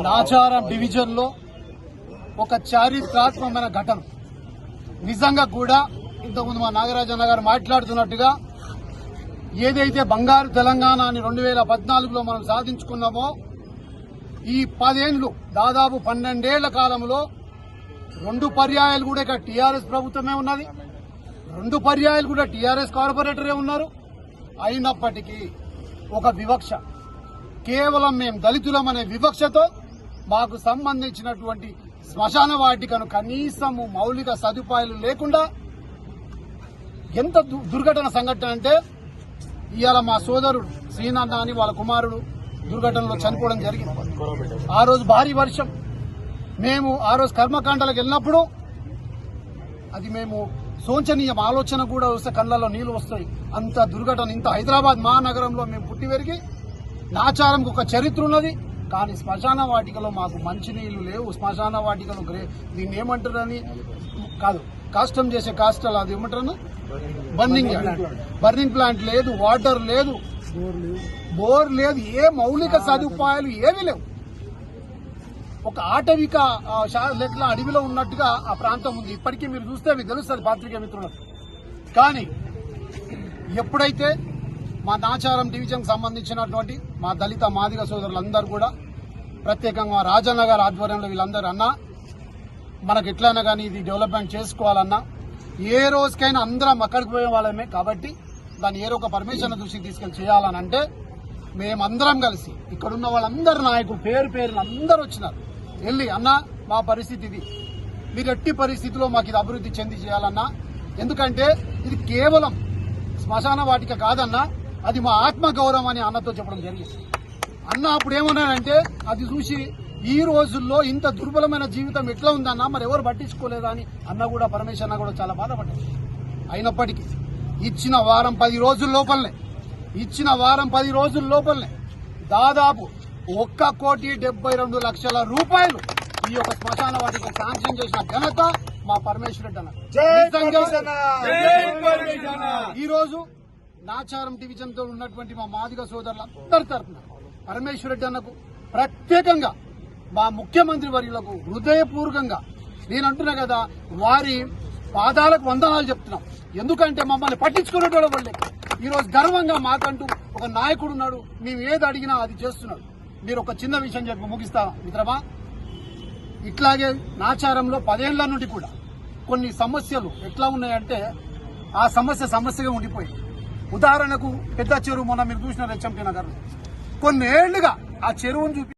Nacharam division లో ఒక చారిత్రాత్మకమైన ఘటన. నిజంగా కూడా ఇంతకుముందు మా నాగరాజన్న గారు మాట్లాడుతున్నట్టుగా ఏదైతే బంగారు తెలంగాణ అని 2014లో మనం సాధించుకున్నామో ఈ 10 ఏళ్లు దాదాపు 12 ఏళ్ల కాలంలో 2 పర్యాయాలు కూడా ఇక్కడ టీఆర్ఎస్ ప్రభుత్వమే ఉన్నది, 2 పర్యాయాలు కూడా టీఆర్ఎస్ కార్పొరేటరే ఉన్నారు. అయినప్పటికీ ఒక వివక్ష, కేవలం మేము దళితులం అనే వివక్షతో మాకు సంబంధించినటువంటి శ్మశాన వాటికను కనీసము మౌలిక సదుపాయాలు లేకుండా ఎంత దుర్ఘటన సంఘటన అంటే ఇవాళ మా సోదరుడు శ్రీనాథ్ అని వాళ్ళ కుమారుడు దుర్ఘటనలో చనిపోవడం జరిగింది. ఆ రోజు భారీ వర్షం, మేము ఆ రోజు కర్మకాండలకు వెళ్ళినప్పుడు అది మేము శోచనీయం, ఆలోచన కూడా వస్తే కళ్ళల్లో నీళ్లు వస్తాయి. అంత దుర్ఘటన. ఇంత హైదరాబాద్ మహానగరంలో మేము పుట్టి పెరిగి నాచారంకు ఒక చరిత్ర ఉన్నది, కానీ శ్మశాన వాటికలో మాకు మంచినీళ్లు లేవు. శ్మశాన వాటికలో దీన్ని ఏమంటారని కాదు, కాష్టం చేసే కాస్టల్, అది ఏమంటారు, బర్నింగ్ ప్లాంట్ లేదు, వాటర్ లేదు, బోర్ లేదు, ఏ మౌలిక సదుపాయాలు ఏమీ లేవు. ఒక ఆటవిక లెక్కల అడవిలో ఉన్నట్టుగా ఆ ప్రాంతం ఉంది. ఇప్పటికీ మీరు చూస్తే మీకు తెలుస్తుంది పాత్రికేయ మిత్రులకు. కానీ ఎప్పుడైతే మా నాచారం డివిజన్కి సంబంధించినటువంటి మా దళిత మాదిగ సోదరులందరూ కూడా ప్రత్యేకంగా రాజన్న గారి ఆధ్వర్యంలో వీళ్ళందరూ అన్నా మనకు ఎట్లయినా కానీ ఇది డెవలప్మెంట్ చేసుకోవాలన్నా ఏ రోజుకైనా అందరం అక్కడికి పోయే వాళ్ళమే. కాబట్టి దాన్ని ఏదో ఒక పర్మిషన్ దృష్టికి తీసుకెళ్లి చేయాలని అంటే మేమందరం కలిసి ఇక్కడున్న వాళ్ళందరూ నాయకులు పేరున అందరూ వచ్చినారు. వెళ్ళి అన్నా మా పరిస్థితి ఇది, మీరు ఎట్టి పరిస్థితిలో మాకు ఇది అభివృద్ధి చెంది చేయాలన్నా, ఎందుకంటే ఇది కేవలం శ్మశాన వాటిక కాదన్నా, అది మా ఆత్మగౌరవం అని అన్నతో చెప్పడం జరిగింది. అన్న అప్పుడు ఏమన్నాడంటే అది చూసి ఈ రోజుల్లో ఇంత దుర్బలమైన జీవితం ఎట్లా ఉందన్నా, మరి ఎవరు పట్టించుకోలేదా అని అన్న కూడా, పరమేశ్వర అన్న కూడా చాలా బాధపడ్డారు. అయినప్పటికీ ఇచ్చిన వారం 10 రోజుల లోపలనే దాదాపు 1,72,00,00,000 రూపాయలు ఈ యొక్క శ్మశాన వాటికి శాంక్షన్ చేసిన ఘనత మా పరమేశ్వర రెడ్డి అన్న. ఈ రోజు నాచారం డివిజన్ తో ఉన్నటువంటి మా మాదిగ సోదరులందరి తరఫున పరమేశ్వర రెడ్డి అన్నకు ప్రత్యేకంగా మా ముఖ్యమంత్రి వర్యులకు హృదయపూర్వకంగా నేను అంటున్నా కదా, వారి పాదాలకు వందనాలు చెప్తున్నాం. ఎందుకంటే మమ్మల్ని పట్టించుకునేటోళ్ళ వాళ్ళే ఈ రోజు గర్వంగా మాకంటూ ఒక నాయకుడు ఉన్నాడు, మేము ఏది అడిగినా అది చేస్తున్నాడు. మీరు ఒక చిన్న విషయం చెప్పి ముగిస్తా మిత్రమా. ఇట్లాగే నాచారంలో 10 ఏళ్ల నుండి కూడా కొన్ని సమస్యలు ఎట్లా ఉన్నాయంటే ఆ సమస్యగా ఉండిపోయింది. ఉదాహరణకు పెద్ద చెరువు, మొన్న మీరు చూసిన హెచ్ఎంటీ నగర్ కొన్నేళ్లుగా ఆ చెరువును చూపి